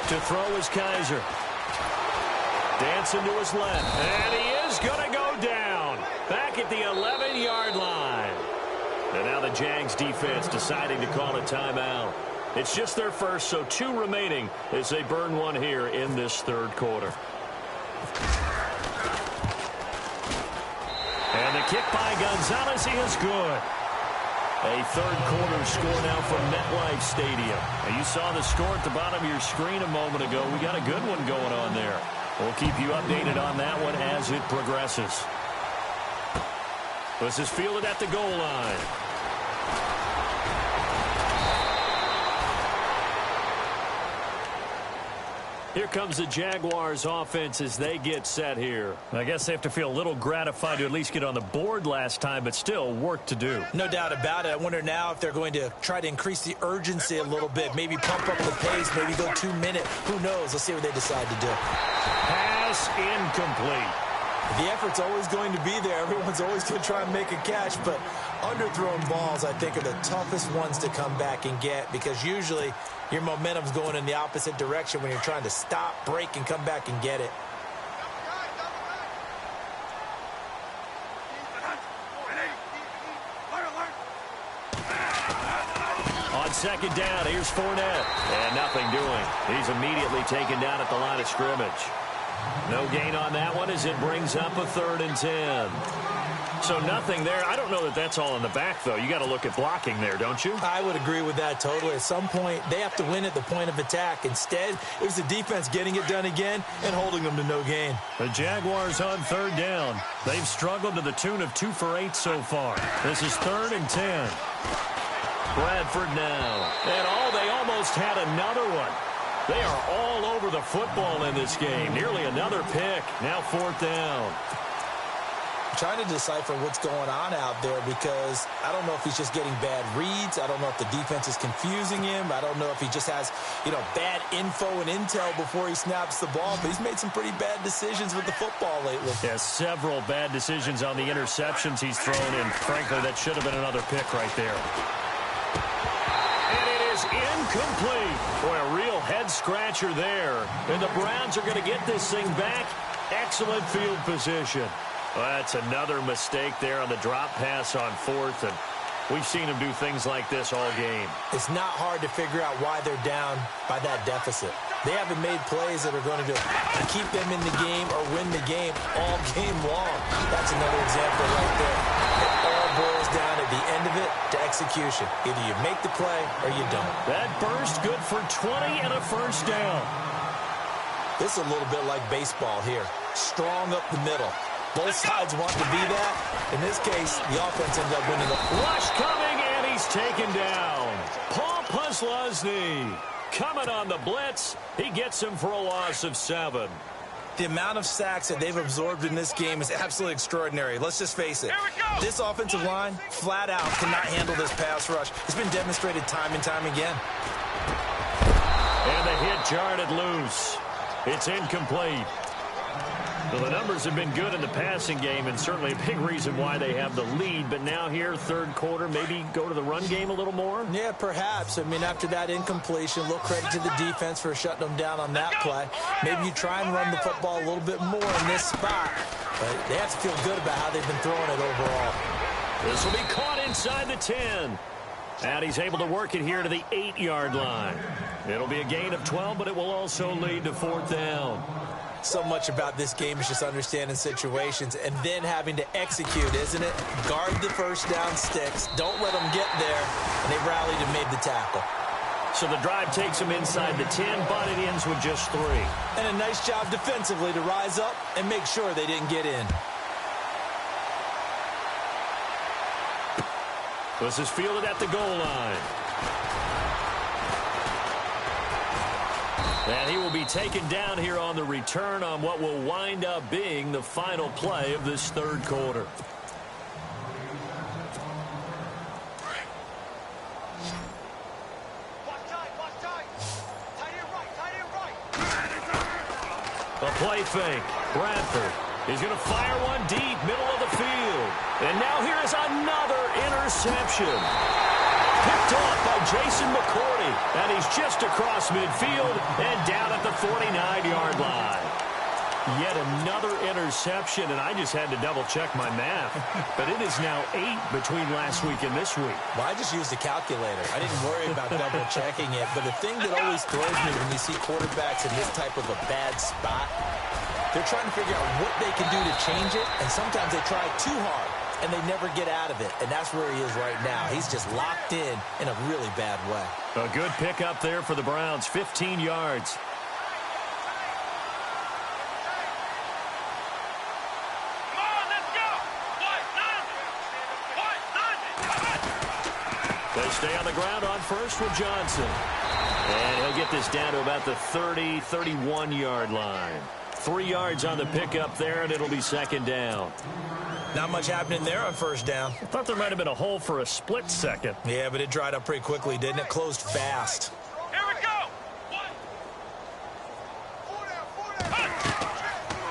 B: To throw is Kaiser. Dancing to his left. And he is going to go down. Back at the 11-yard line. And now the Jags defense deciding to call a timeout. It's just their first, so 2 remaining as they burn one here in this third quarter. And the kick by Gonzalez is good. A third quarter score now from MetLife Stadium. And you saw the score at the bottom of your screen a moment ago. We got a good one going on there. We'll keep you updated on that one as it progresses. This is fielded at the goal line. Here comes the Jaguars offense as they get set here. I guess they have to feel a little gratified to at least get on the board last time, but still work to do.
C: No doubt about it. I wonder now if they're going to try to increase the urgency a little bit, maybe pump up the pace, maybe go 2 minutes. Who knows? Let's see what they decide to do.
B: Pass incomplete.
C: The effort's always going to be there. Everyone's always going to try and make a catch, but underthrown balls, I think, are the toughest ones to come back and get because usually your momentum's going in the opposite direction when you're trying to stop, break, and come back and get it.
B: On second down, here's Fournette. And nothing doing. He's immediately taken down at the line of scrimmage. No gain on that one as it brings up a 3rd and 10. So nothing there. I don't know that that's all in the back, though. You got to look at blocking there, don't you?
C: I would agree with that totally. At some point, they have to win at the point of attack. Instead, it was the defense getting it done again and holding them to no gain.
B: The Jaguars on 3rd down. They've struggled to the tune of 2 for 8 so far. This is 3rd and 10. Bradford now. And they almost had another one. They are all over the football in this game. Nearly another pick. Now 4th down.
C: I'm trying to decipher what's going on out there because I don't know if he's just getting bad reads. I don't know if the defense is confusing him. I don't know if he just has, bad info and intel before he snaps the ball. But he's made some pretty bad decisions with the football lately.
B: Yeah, several bad decisions on the interceptions he's thrown in. Frankly, that should have been another pick right there. And it is incomplete. Boy, a real head-scratcher there. And the Browns are going to get this thing back. Excellent field position. Well, that's another mistake there on the drop pass on 4th, and we've seen him do things like this all game.
C: It's not hard to figure out why they're down by that deficit. They haven't made plays that are going to keep them in the game or win the game all game long. That's another example right there. It all boils down at the end of it to execution. Either you make the play or you don't.
B: That burst good for 20 and a first down.
C: This is a little bit like baseball here. Strong up the middle. Both sides want to be that. In this case, the offense ends up winning.
B: Rush coming, and he's taken down. Paul Posluszny coming on the blitz. He gets him for a loss of 7.
C: The amount of sacks that they've absorbed in this game is absolutely extraordinary. Let's just face it. This offensive line, flat out, cannot handle this pass rush. It's been demonstrated time and time again.
B: And the hit jarred it loose. It's incomplete. Well, the numbers have been good in the passing game, and certainly a big reason why they have the lead. But now here, third quarter, maybe go to the run game a little more?
C: Yeah, perhaps. I mean, after that incompletion, a little credit to the defense for shutting them down on that play. Maybe you try and run the football a little bit more in this spot. But they have to feel good about how they've been throwing it overall.
B: This will be caught inside the 10. And he's able to work it here to the 8-yard line. It'll be a gain of 12, but it will also lead to fourth down.
C: So much about this game is just understanding situations and then having to execute, isn't it? Guard the first down sticks. Don't let them get there. And they rallied and made the tackle.
B: So the drive takes them inside the 10, but it ends with just 3.
C: And a nice job defensively to rise up and make sure they didn't get in.
B: This is fielded at the goal line. And he will be taken down here on the return on what will wind up being the final play of this third quarter. A play fake. Bradford is going to fire one deep, middle of the field. And now here is another interception. Picked off by Jason McCourty. And he's just across midfield and down at the 49-yard line. Yet another interception, and I just had to double-check my math. But it is now 8 between last week and this week.
C: Well, I just used a calculator. I didn't worry about double-checking it. But the thing that always throws me when you see quarterbacks in this type of a bad spot, they're trying to figure out what they can do to change it, and sometimes they try too hard, and they never get out of it. And that's where he is right now. He's just locked in a really bad way.
B: A good pickup there for the Browns, 15 yards. They stay on the ground on first with Johnson. And he'll get this down to about the 30, 31-yard line. 3 yards on the pickup there, and it'll be second down.
C: Not much happening there on first down.
B: I thought there might have been a hole for a split second.
C: Yeah, but it dried up pretty quickly, didn't it? Closed fast.
D: Here we go.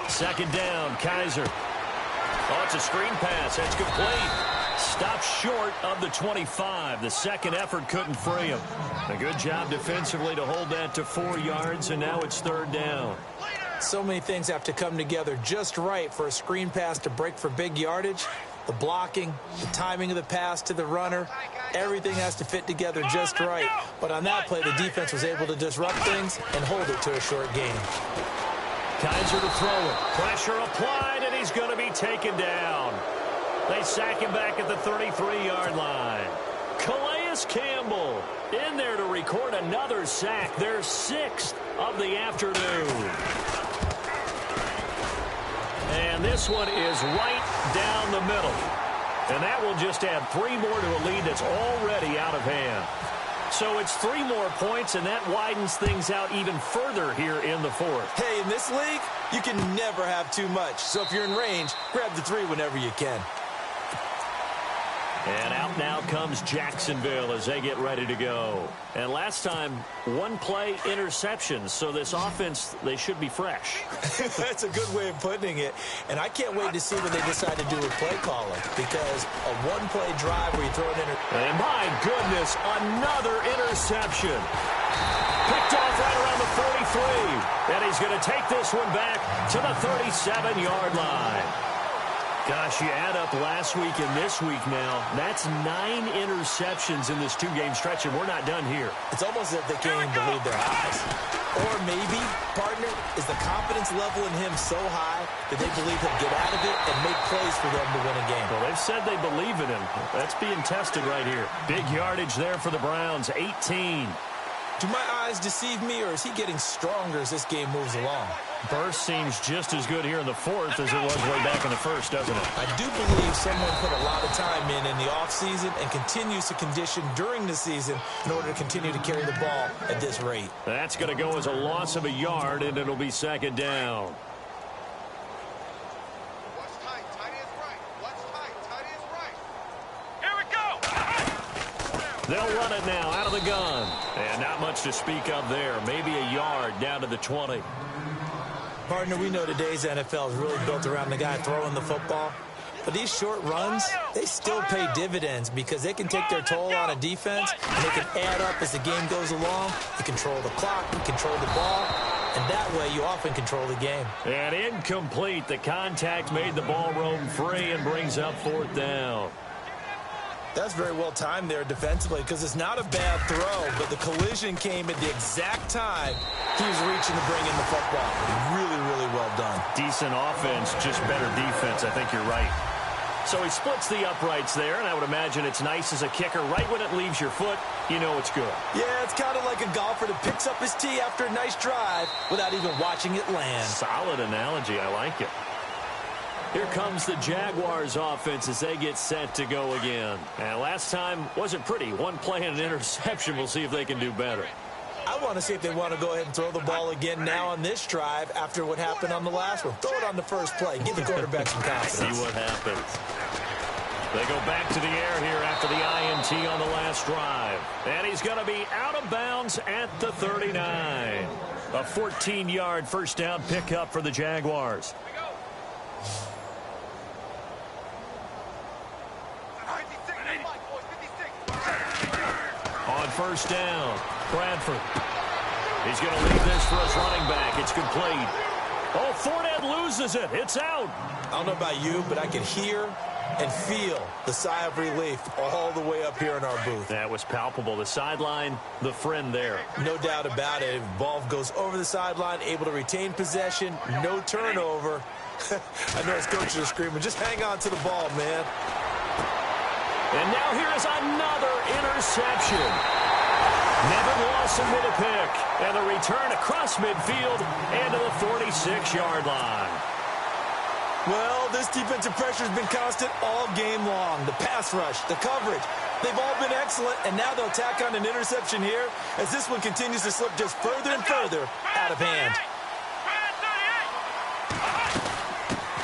B: Second down, Kaiser. Oh, it's a screen pass. That's complete. Stopped short of the 25. The second effort couldn't free him. A good job defensively to hold that to 4 yards, and now it's third down.
C: So many things have to come together just right for a screen pass to break for big yardage. The blocking, the timing of the pass to the runner, everything has to fit together just right. But on that play, the defense was able to disrupt things and hold it to a short gain.
B: Kaiser to throw it. Pressure applied, and he's going to be taken down. They sack him back at the 33-yard line. Calais Campbell in there to record another sack, their 6th of the afternoon. And this one is right down the middle. And that will just add 3 more to a lead that's already out of hand. So it's 3 more points, and that widens things out even further here in the fourth.
C: Hey, in this league, you can never have too much. So if you're in range, grab the 3 whenever you can.
B: And out now comes Jacksonville as they get ready to go. And last time, 1 play interceptions. So this offense, they should be fresh.
C: That's a good way of putting it. And I can't wait to see what they decide to do with play calling. Because a 1-play drive where you throw it in.
B: And my goodness, another interception. Picked off right around the 43. And he's going to take this one back to the 37-yard line. Gosh, you add up last week and this week now, that's 9 interceptions in this 2-game stretch, and we're not done here.
C: It's almost as if they can't even believe their eyes. Or maybe, partner, is the confidence level in him so high that they believe he'll get out of it and make plays for them to win a game.
B: Well, they've said they believe in him. That's being tested right here. Big yardage there for the Browns, 18.
C: Do my eyes deceive me, or is he getting stronger as this game moves along?
B: Burst seems just as good here in the fourth as it was way back in the first, doesn't it?
C: I do believe someone put a lot of time in the offseason and continues to condition during the season in order to continue to carry the ball at this rate.
B: That's going to go as a loss of a yard, and it'll be second down.
D: What's tight? Tight is right. What's tight? Tight is right. Here we go.
B: They'll run it now out of the gun. And not much to speak of there. Maybe a yard down to the 20.
C: Partner, we know today's NFL is really built around the guy throwing the football. But these short runs, they still pay dividends because they can take their toll on a defense, and they can add up as the game goes along. You control the clock, you control the ball, and that way you often control the game.
B: And incomplete. The contact made the ball roam free and brings up 4th down.
C: That's very well timed there defensively because it's not a bad throw, but the collision came at the exact time he was reaching to bring in the football. Really, really well done.
B: Decent offense, just better defense. I think you're right. So he splits the uprights there, and I would imagine it's nice as a kicker. Right when it leaves your foot, you know it's good.
C: Yeah, it's kind of like a golfer that picks up his tee after a nice drive without even watching it land.
B: Solid analogy. I like it. Here comes the Jaguars offense as they get set to go again. And last time wasn't pretty. One play and an interception. We'll see if they can do better.
C: I want to see if they want to go ahead and throw the ball again now on this drive after what happened on the last one. Throw it on the first play. Give the quarterback some confidence.
B: See what happens. They go back to the air here after the INT on the last drive. And he's going to be out of bounds at the 39. A 14-yard first down pickup for the Jaguars. On first down, Bradford. He's going to leave this for his running back. It's complete. Oh, Fournette loses it. It's out.
C: I don't know about you, but I can hear and feel the sigh of relief all the way up here in our booth.
B: That was palpable. The sideline, the friend there.
C: No doubt about it. Ball goes over the sideline, able to retain possession, no turnover. I know his coaches are screaming, just hang on to the ball, man.
B: And now here is another interception. Nevin Lawson with a pick. And the return across midfield and to the 46-yard line.
C: Well, this defensive pressure has been constant all game long. The pass rush, the coverage, they've all been excellent, and now they'll tack on an interception here as this one continues to slip just further and further out of hand.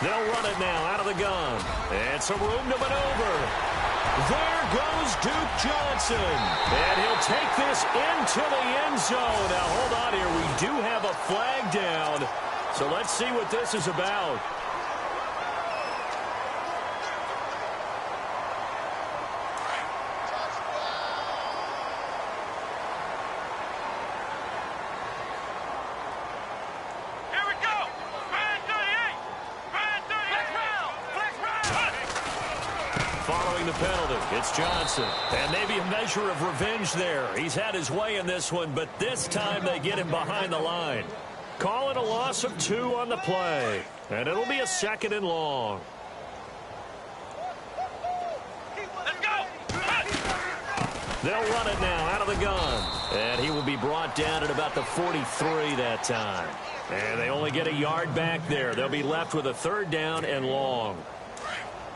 B: They'll run it now out of the gun. And some room to maneuver. There goes Duke Johnson. And he'll take this into the end zone. Now, hold on here. We do have a flag down. So let's see what this is about. The penalty. It's Johnson. And maybe a measure of revenge there. He's had his way in this one, but this time they get him behind the line. Call it a loss of 2 on the play. And it'll be a 2nd and long.
D: Let's go!
B: They'll run it now out of the gun. And he will be brought down at about the 43 that time. And they only get a yard back there. They'll be left with a 3rd down and long.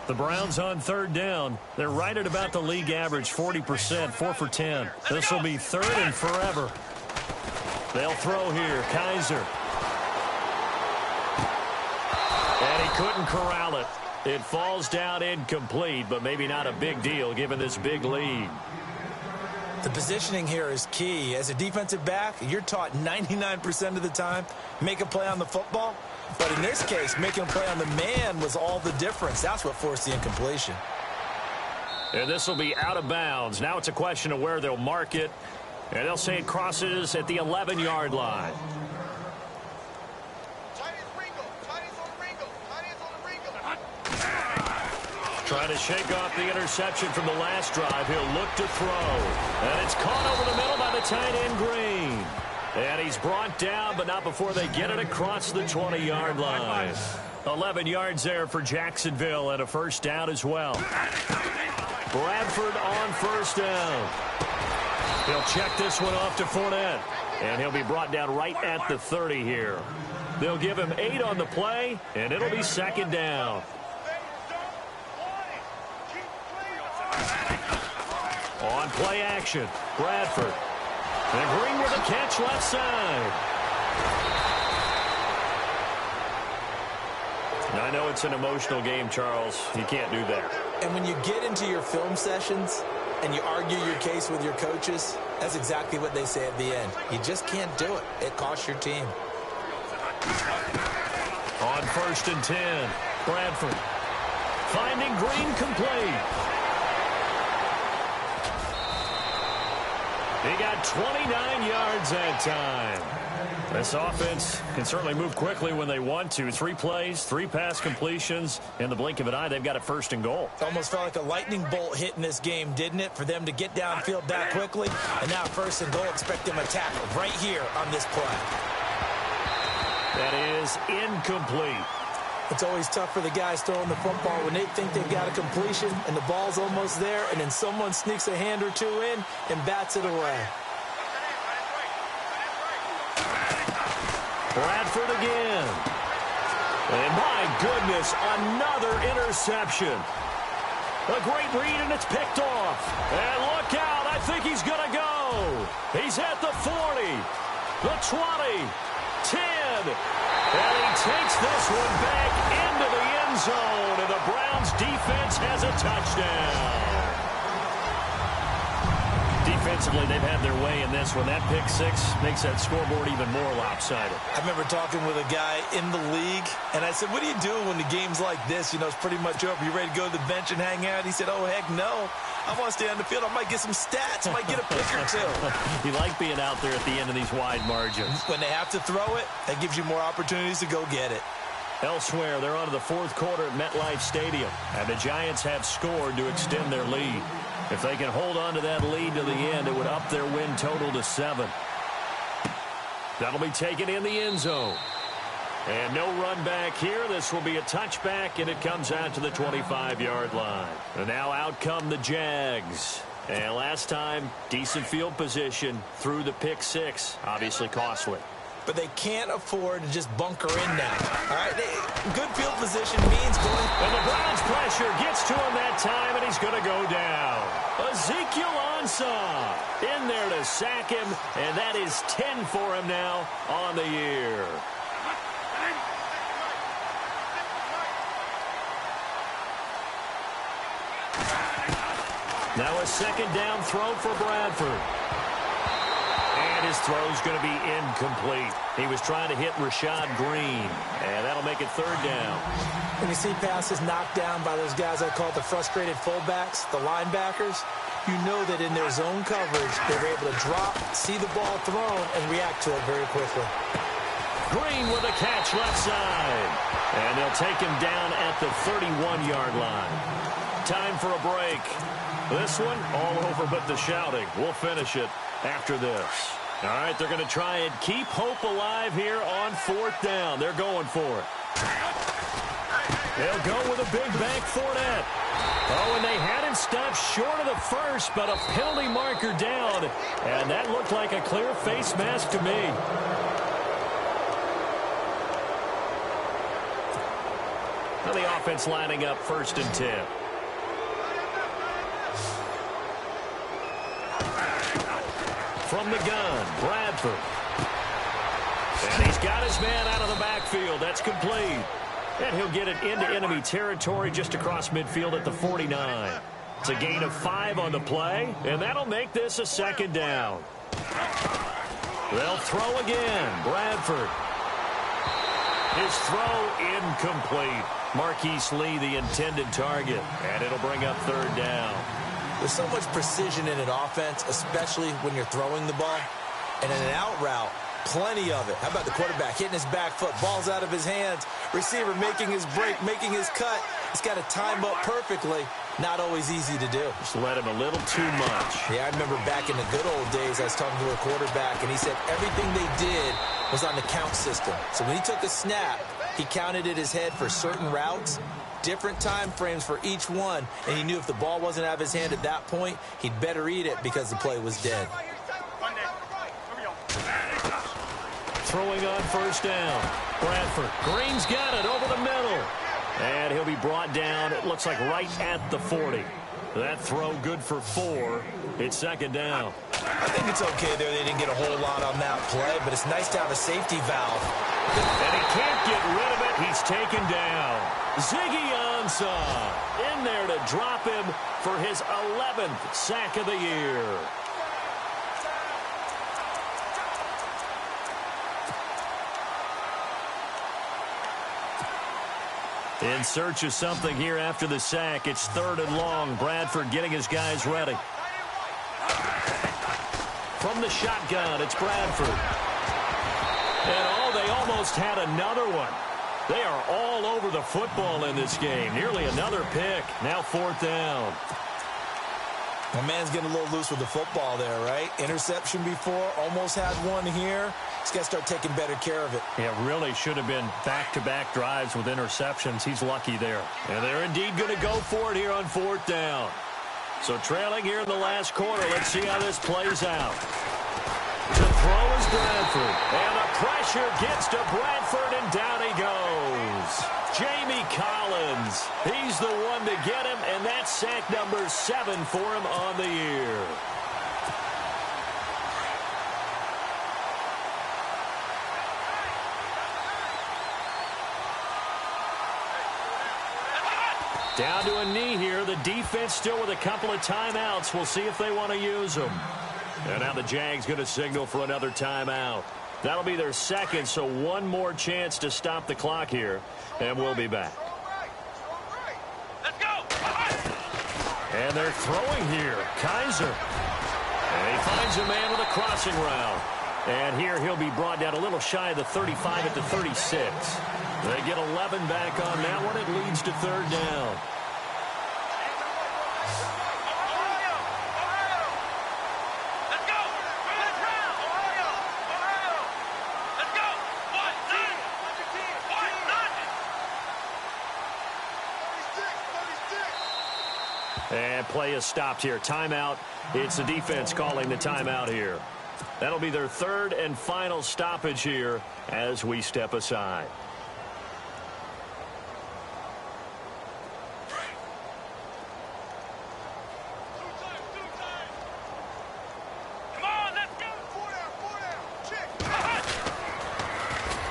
B: The Browns on 3rd down. They're right at about the league average, 40%, 4 for 10. This will be 3rd and forever. They'll throw here. Kaiser. And he couldn't corral it. It falls down incomplete, but maybe not a big deal given this big lead.
C: The positioning here is key. As a defensive back, you're taught 99% of the time, make a play on the football. But in this case, making a play on the man was all the difference. That's what forced the incompletion.
B: And this will be out of bounds. Now it's a question of where they'll mark it. And they'll say it crosses at the 11-yard line. Trying to shake off the interception from the last drive. He'll look to throw. And it's caught over the middle by the tight end, Green. And he's brought down, but not before they get it across the 20-yard line. 11 yards there for Jacksonville and a first down as well. Bradford on first down. He'll check this one off to Fournette. And he'll be brought down right at the 30 here. They'll give him 8 on the play, and it'll be 2nd down. On play action, Bradford. And Green with a catch left side. I know it's an emotional game, Charles. You can't do that.
C: And when you get into your film sessions and you argue your case with your coaches, that's exactly what they say at the end. You just can't do it. It costs your team.
B: On 1st and 10, Bradford finding Green complete. He got 29 yards that time. This offense can certainly move quickly when they want to. 3 plays, 3 pass completions. In the blink of an eye, they've got a 1st and goal.
C: It almost felt like a lightning bolt hit in this game, didn't it? For them to get downfield that quickly. And now 1st and goal, expect them to tackle right here on this play.
B: That is incomplete.
C: It's always tough for the guys throwing the football when they think they've got a completion and the ball's almost there, and then someone sneaks a hand or two in and bats it away.
B: Bradford again. And my goodness, another interception. A great read, and it's picked off. And look out, I think he's going to go. He's at the 40, the 20, 10. And he takes this one back into the end zone, and the Browns defense has a touchdown. Defensively, they've had their way in this one. That pick 6 makes that scoreboard even more lopsided.
C: I remember talking with a guy in the league, and I said, what do you do when the game's like this? You know, it's pretty much over. You ready to go to the bench and hang out? He said, oh, heck no. I want to stay on the field. I might get some stats. I might get a pick or two.
B: You like being out there at the end of these wide margins.
C: When they have to throw it, that gives you more opportunities to go get it.
B: Elsewhere, they're on to the 4th quarter at MetLife Stadium, and the Giants have scored to extend their lead. If they can hold on to that lead to the end, it would up their win total to 7. That'll be taken in the end zone. And no run back here. This will be a touchback, and it comes out to the 25-yard line. And now out come the Jags. And last time, decent field position through the pick 6. Obviously costly.
C: But they can't afford to just bunker in now. All right, good field position means going.
B: And the Browns pressure gets to him that time, and he's going to go down. Ezekiel Ansah in there to sack him, and that is 10 for him now on the year. Now a 2nd down throw for Bradford. And his throw's going to be incomplete. He was trying to hit Rashad Green, and that'll make it 3rd down.
C: When you see passes knocked down by those guys I call the frustrated fullbacks, the linebackers, you know that in their zone coverage, they're able to drop, see the ball thrown, and react to it very quickly.
B: Green with a catch left side. And they'll take him down at the 31-yard line. Time for a break. This one all over but the shouting. We'll finish it after this. All right, they're going to try and keep hope alive here on 4th down. They're going for it. They'll go with a big back Fournette. Oh, and they had him stopped short of the 1st, but a penalty marker down. And that looked like a clear face mask to me. Now the offense lining up 1st and 10. From the gun, Bradford. And he's got his man out of the backfield. That's complete. And he'll get it into enemy territory just across midfield at the 49. It's a gain of 5 on the play, and that'll make this a 2nd down. They'll throw again. Bradford. His throw incomplete. Marquise Lee, the intended target, and it'll bring up 3rd down.
C: There's so much precision in an offense, especially when you're throwing the ball. And in an out route, plenty of it. How about the quarterback hitting his back foot, ball's out of his hands, receiver making his break, making his cut. He's got to time up perfectly. Not always easy to do.
B: Just let him a little too much.
C: Yeah, I remember back in the good old days, I was talking to a quarterback, and he said everything they did was on the count system. So when he took a snap, he counted in his head for certain routes, different time frames for each one, and he knew if the ball wasn't out of his hand at that point, he'd better eat it because the play was dead.
B: Throwing on 1st down. Bradford. Green's got it over the middle. And he'll be brought down, it looks like right at the 40. That throw good for 4. It's 2nd down.
C: I think it's okay there. They didn't get a whole lot on that play, but it's nice to have a safety valve.
B: And he can't get rid of it. He's taken down. Ziggy Ansah in there to drop him for his 11th sack of the year. In search of something here after the sack. It's 3rd and long. Bradford getting his guys ready. From the shotgun, it's Bradford. And, they almost had another one. They are all over the football in this game. Nearly another pick. Now 4th down.
C: My man's getting a little loose with the football there, right? Interception before, almost had one here. He's got to start taking better care of it.
B: Yeah, really should have been back-to-back drives with interceptions. He's lucky there. And they're indeed going to go for it here on 4th down. So trailing here in the last quarter. Let's see how this plays out. To throw is Bradford. And the pressure gets to Bradford, and down he goes. Jamie Collins. He's the one to get him, and that's sack number 7 for him on the year. Down to a knee here. The defense still with a couple of timeouts. We'll see if they want to use them. And now the Jags going to signal for another timeout. That'll be their second, so one more chance to stop the clock here. And we'll be back.
D: Let's go.
B: And they're throwing here. Kaiser. And he finds a man with a crossing route. And here he'll be brought down a little shy of the 35 at the 36. They get 11 back on that one. It leads to 3rd down. And play is stopped here. Timeout. It's the defense calling the timeout here. That'll be their 3rd and final stoppage here as we step aside.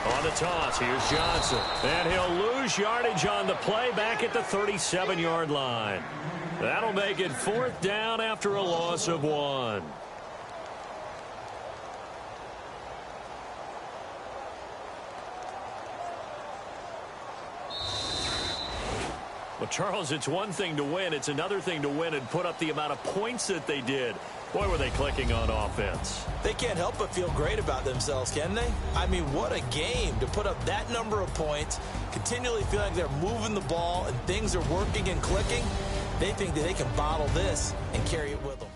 B: On the toss, here's Johnson. And he'll lose yardage on the play back at the 37-yard line. That'll make it 4th down after a loss of 1. Well, Charles, it's one thing to win. It's another thing to win and put up the amount of points that they did. Boy, were they clicking on offense.
C: They can't help but feel great about themselves, can they? I mean, what a game to put up that number of points, continually feel like they're moving the ball and things are working and clicking. They think that they can bottle this and carry it with them.